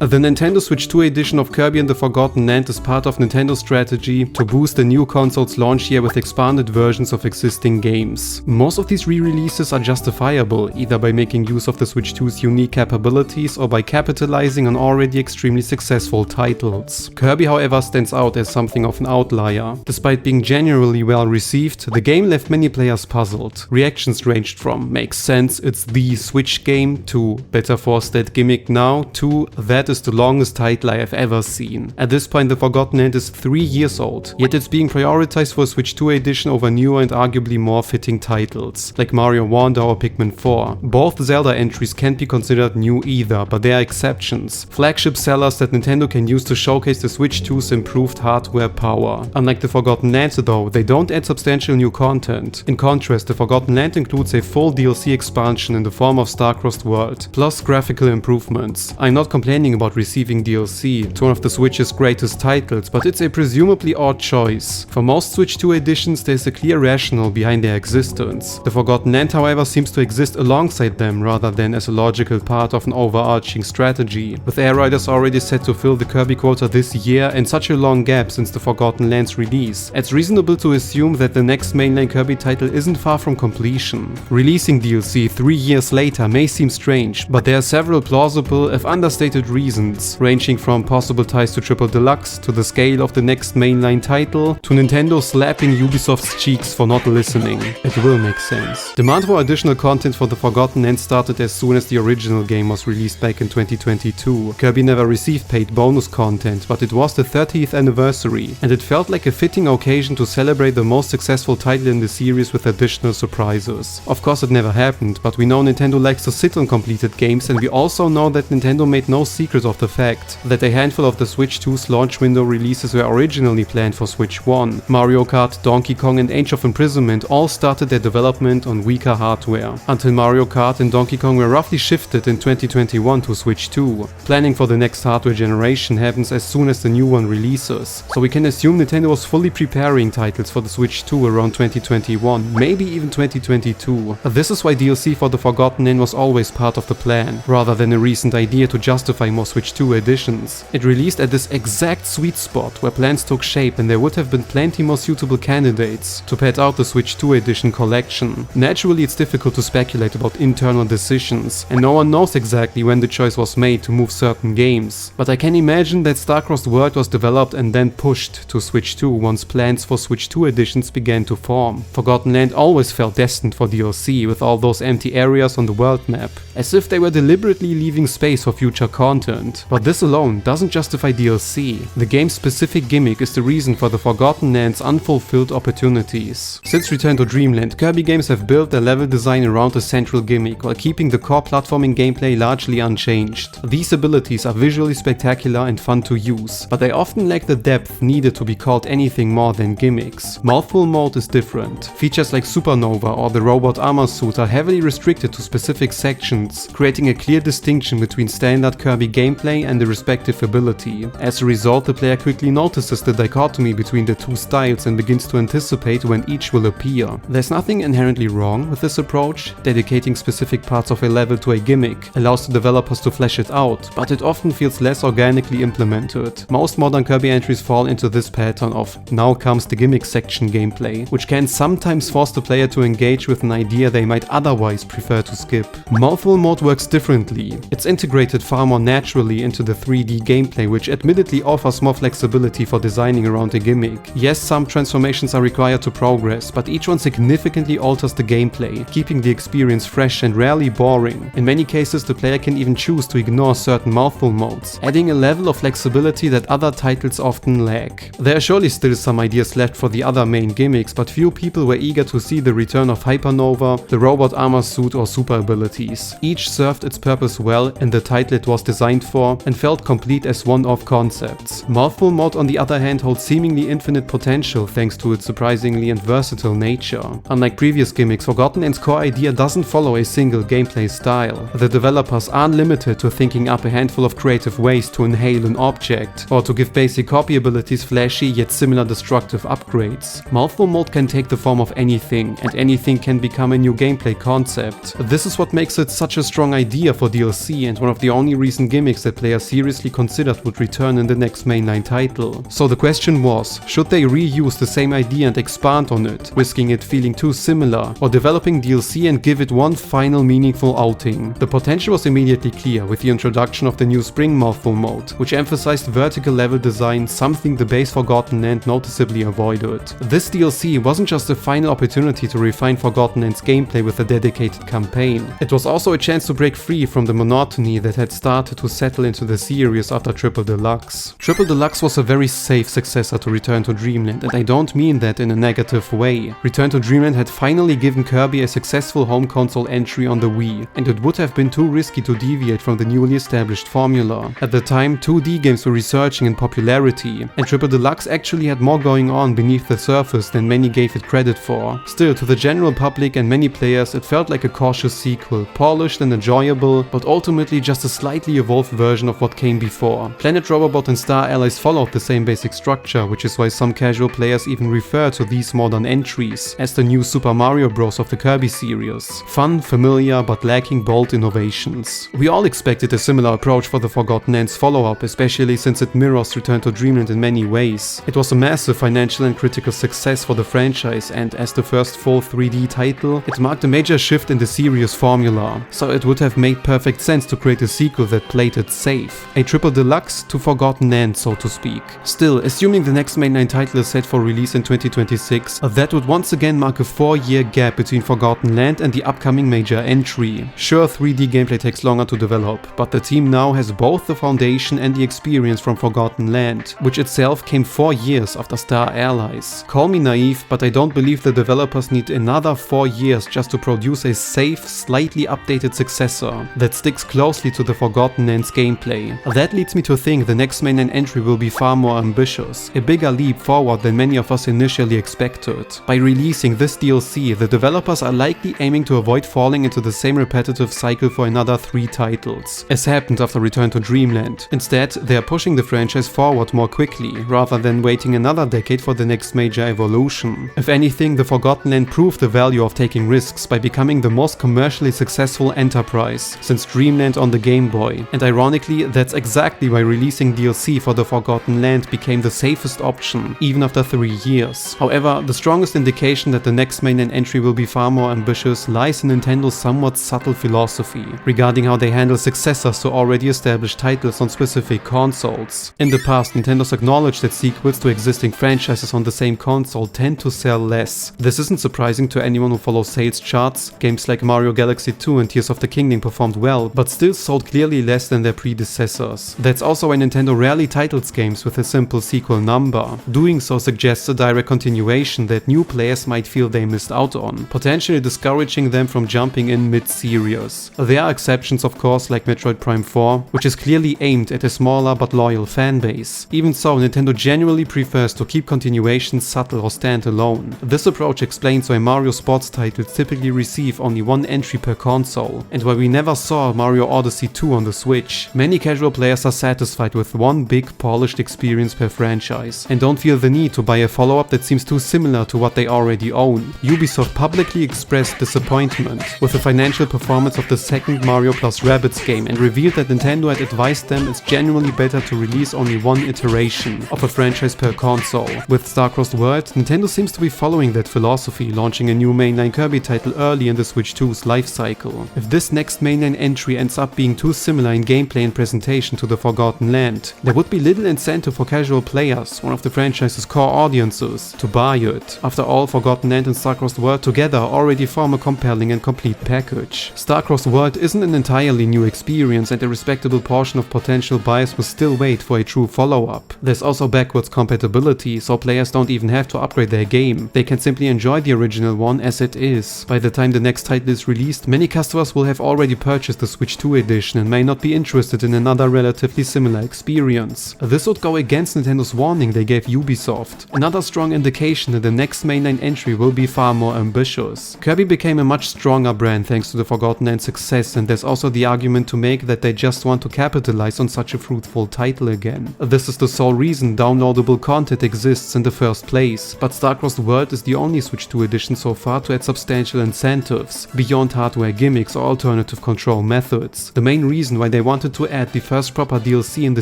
The Nintendo Switch 2 edition of Kirby and the Forgotten Land is part of Nintendo's strategy to boost the new console's launch year with expanded versions of existing games. Most of these re-releases are justifiable, either by making use of the Switch 2's unique capabilities or by capitalizing on already extremely successful titles. Kirby, however, stands out as something of an outlier. Despite being generally well received, the game left many players puzzled. Reactions ranged from "makes sense, it's the Switch game" to "better force that gimmick now" to "that is the longest title I have ever seen." At this point, the Forgotten Land is 3 years old, yet it's being prioritized for a Switch 2 edition over newer and arguably more fitting titles, like Mario Wonder or Pikmin 4. Both Zelda entries can't be considered new either, but they are exceptions. Flagship sellers that Nintendo can use to showcase the Switch 2's improved hardware power. Unlike the Forgotten Land though, they don't add substantial new content. In contrast, the Forgotten Land includes a full DLC expansion in the form of Star-Crossed World, plus graphical improvements. I'm not complaining about receiving DLC, it's one of the Switch's greatest titles, but it's a presumably odd choice. For most Switch 2 editions, there's a clear rationale behind their existence. The Forgotten Land, however, seems to exist alongside them rather than as a logical part of an overarching strategy. With Air Riders already set to fill the Kirby quota this year and such a long gap since the Forgotten Land's release, it's reasonable to assume that the next mainline Kirby title isn't far from completion. Releasing DLC 3 years later may seem strange, but there are several plausible, if understated reasons, ranging from possible ties to Triple Deluxe, to the scale of the next mainline title, to Nintendo slapping Ubisoft's cheeks for not listening. It will make sense. Demand for additional content for the Forgotten Land started as soon as the original game was released back in 2022. Kirby never received paid bonus content, but it was the 30th anniversary, and it felt like a fitting occasion to celebrate the most successful title in the series with additional surprises. Of course it never happened, but we know Nintendo likes to sit on completed games, and we also know that Nintendo made no secret of the fact that a handful of the Switch 2's launch window releases were originally planned for Switch 1. Mario Kart, Donkey Kong and Age of Imprisonment all started their development on weaker hardware, until Mario Kart and Donkey Kong were roughly shifted in 2021 to Switch 2. Planning for the next hardware generation happens as soon as the new one releases, so we can assume Nintendo was fully preparing titles for the Switch 2 around 2021, maybe even 2022. This is why DLC for the Forgotten Land was always part of the plan, rather than a recent idea to justify more Switch 2 editions. It released at this exact sweet spot where plans took shape, and there would have been plenty more suitable candidates to pad out the Switch 2 edition collection. Naturally, it's difficult to speculate about internal decisions, and no one knows exactly when the choice was made to move certain games, but I can imagine that Star-Crossed World was developed and then pushed to Switch 2 once plans for Switch 2 editions began to form. Forgotten Land always felt destined for DLC, with all those empty areas on the world map, as if they were deliberately leaving space for future content. But this alone doesn't justify DLC. The game's specific gimmick is the reason for the Forgotten Land's unfulfilled opportunities. Since Return to Dreamland, Kirby games have built their level design around a central gimmick while keeping the core platforming gameplay largely unchanged. These abilities are visually spectacular and fun to use, but they often lack the depth needed to be called anything more than gimmicks. Mouthful Mode is different. Features like Supernova or the robot armor suit are heavily restricted to specific sections, creating a clear distinction between standard Kirby gameplay and the respective ability. As a result, the player quickly notices the dichotomy between the two styles and begins to anticipate when each will appear. There's nothing inherently wrong with this approach. Dedicating specific parts of a level to a gimmick allows the developers to flesh it out, but it often feels less organically implemented. Most modern Kirby entries fall into this pattern of "now comes the gimmick section" gameplay, which can sometimes force the player to engage with an idea they might otherwise prefer to skip. Mouthful Mode works differently. It's integrated far more naturally into the 3D gameplay, which admittedly offers more flexibility for designing around a gimmick. Yes, some transformations are required to progress, but each one significantly alters the gameplay, keeping the experience fresh and rarely boring. In many cases, the player can even choose to ignore certain mouthful modes, adding a level of flexibility that other titles often lack. There are surely still some ideas left for the other main gimmicks, but few people were eager to see the return of Hypernova, the robot armor suit or super abilities. Each served its purpose well in the title it was designed for and felt complete as one-off concepts. Mouthful Mode on the other hand holds seemingly infinite potential thanks to its surprisingly and versatile nature. Unlike previous gimmicks, Forgotten Land's core idea doesn't follow a single gameplay style. The developers aren't limited to thinking up a handful of creative ways to inhale an object, or to give basic copy abilities flashy yet similar destructive upgrades. Mouthful Mode can take the form of anything, and anything can become a new gameplay concept. This is what makes it such a strong idea for DLC, and one of the only recent gimmicks gimmicks that players seriously considered would return in the next mainline title. So the question was, should they reuse the same idea and expand on it, risking it feeling too similar, or developing DLC and give it one final meaningful outing? The potential was immediately clear with the introduction of the new Spring Mouthful mode, which emphasized vertical level design, something the base Forgotten Land noticeably avoided. This DLC wasn't just a final opportunity to refine Forgotten Land's gameplay with a dedicated campaign. It was also a chance to break free from the monotony that had started to settle into the series after Triple Deluxe. Triple Deluxe was a very safe successor to Return to Dreamland, and I don't mean that in a negative way. Return to Dreamland had finally given Kirby a successful home console entry on the Wii, and it would have been too risky to deviate from the newly established formula. At the time, 2D games were resurging in popularity, and Triple Deluxe actually had more going on beneath the surface than many gave it credit for. Still, to the general public and many players, it felt like a cautious sequel, polished and enjoyable, but ultimately just a slightly evolved version of what came before. Planet Robobot and Star Allies followed the same basic structure, which is why some casual players even refer to these modern entries as the new Super Mario Bros. Of the Kirby series. Fun, familiar, but lacking bold innovations. We all expected a similar approach for the Forgotten Lands follow-up, especially since it mirrors Return to Dreamland in many ways. It was a massive financial and critical success for the franchise, and as the first full 3D title, it marked a major shift in the series formula, so it would have made perfect sense to create a sequel that played it safe. A Triple Deluxe to Forgotten Land, so to speak. Still, assuming the next mainline title is set for release in 2026, that would once again mark a 4-year gap between Forgotten Land and the upcoming major entry. Sure, 3D gameplay takes longer to develop, but the team now has both the foundation and the experience from Forgotten Land, which itself came 4 years after Star Allies. Call me naive, but I don't believe the developers need another 4 years just to produce a safe, slightly updated successor that sticks closely to the Forgotten Lands gameplay. That leads me to think the next mainline entry will be far more ambitious, a bigger leap forward than many of us initially expected. By releasing this DLC, the developers are likely aiming to avoid falling into the same repetitive cycle for another 3 titles, as happened after Return to Dreamland. Instead, they are pushing the franchise forward more quickly, rather than waiting another decade for the next major evolution. If anything, the Forgotten Land proved the value of taking risks by becoming the most commercially successful enterprise since Dreamland on the Game Boy, and ironically, that's exactly why releasing DLC for the Forgotten Land became the safest option, even after 3 years. However, the strongest indication that the next mainline entry will be far more ambitious lies in Nintendo's somewhat subtle philosophy regarding how they handle successors to already established titles on specific consoles. In the past, Nintendo's acknowledged that sequels to existing franchises on the same console tend to sell less. This isn't surprising to anyone who follows sales charts. Games like Mario Galaxy 2 and Tears of the Kingdom performed well, but still sold clearly less than their predecessors. That's also why Nintendo rarely titles games with a simple sequel number. Doing so suggests a direct continuation that new players might feel they missed out on, potentially discouraging them from jumping in mid-series. There are exceptions, of course, like Metroid Prime 4, which is clearly aimed at a smaller but loyal fanbase. Even so, Nintendo genuinely prefers to keep continuations subtle or stand alone. This approach explains why Mario sports titles typically receive only 1 entry per console, and why we never saw Mario Odyssey 2 on the Switch. Many casual players are satisfied with 1 big polished experience per franchise, and don't feel the need to buy a follow-up that seems too similar to what they already own. Ubisoft publicly expressed disappointment with the financial performance of the second Mario + Rabbids game and revealed that Nintendo had advised them it's genuinely better to release only 1 iteration of a franchise per console. With Star-Crossed World, Nintendo seems to be following that philosophy, launching a new mainline Kirby title early in the Switch 2's life cycle. If this next mainline entry ends up being too similar in gameplay and presentation to the Forgotten Land, there would be little incentive for casual players, one of the franchise's core audiences, to buy it. After all, Forgotten Land and Star-Crossed World together already form a compelling and complete package. Star-Crossed World isn't an entirely new experience, and a respectable portion of potential buyers will still wait for a true follow-up. There's also backwards compatibility, so players don't even have to upgrade their game. They can simply enjoy the original one as it is. By the time the next title is released, many customers will have already purchased the Switch 2 edition and may not be interested in another relatively similar experience. This would go against Nintendo's warning they gave Ubisoft. Another strong indication that the next mainline entry will be far more ambitious. Kirby became a much stronger brand thanks to the Forgotten Land success, and there's also the argument to make that they just want to capitalize on such a fruitful title again. This is the sole reason downloadable content exists in the first place, but Star-Crossed World is the only Switch 2 edition so far to add substantial incentives, beyond hardware gimmicks or alternative control methods. The main reason why they want wanted to add the first proper DLC in the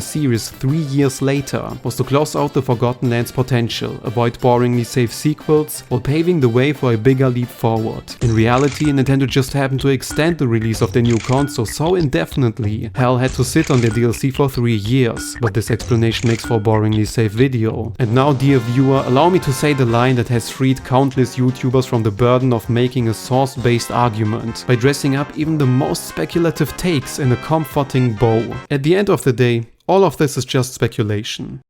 series 3 years later was to close out the Forgotten Lands potential, avoid boringly safe sequels, while paving the way for a bigger leap forward. In reality, Nintendo just happened to extend the release of their new console so indefinitely, hell had to sit on their DLC for 3 years, but this explanation makes for a boringly safe video. And now, dear viewer, allow me to say the line that has freed countless YouTubers from the burden of making a source-based argument by dressing up even the most speculative takes in a comforting bow. At the end of the day, all of this is just speculation.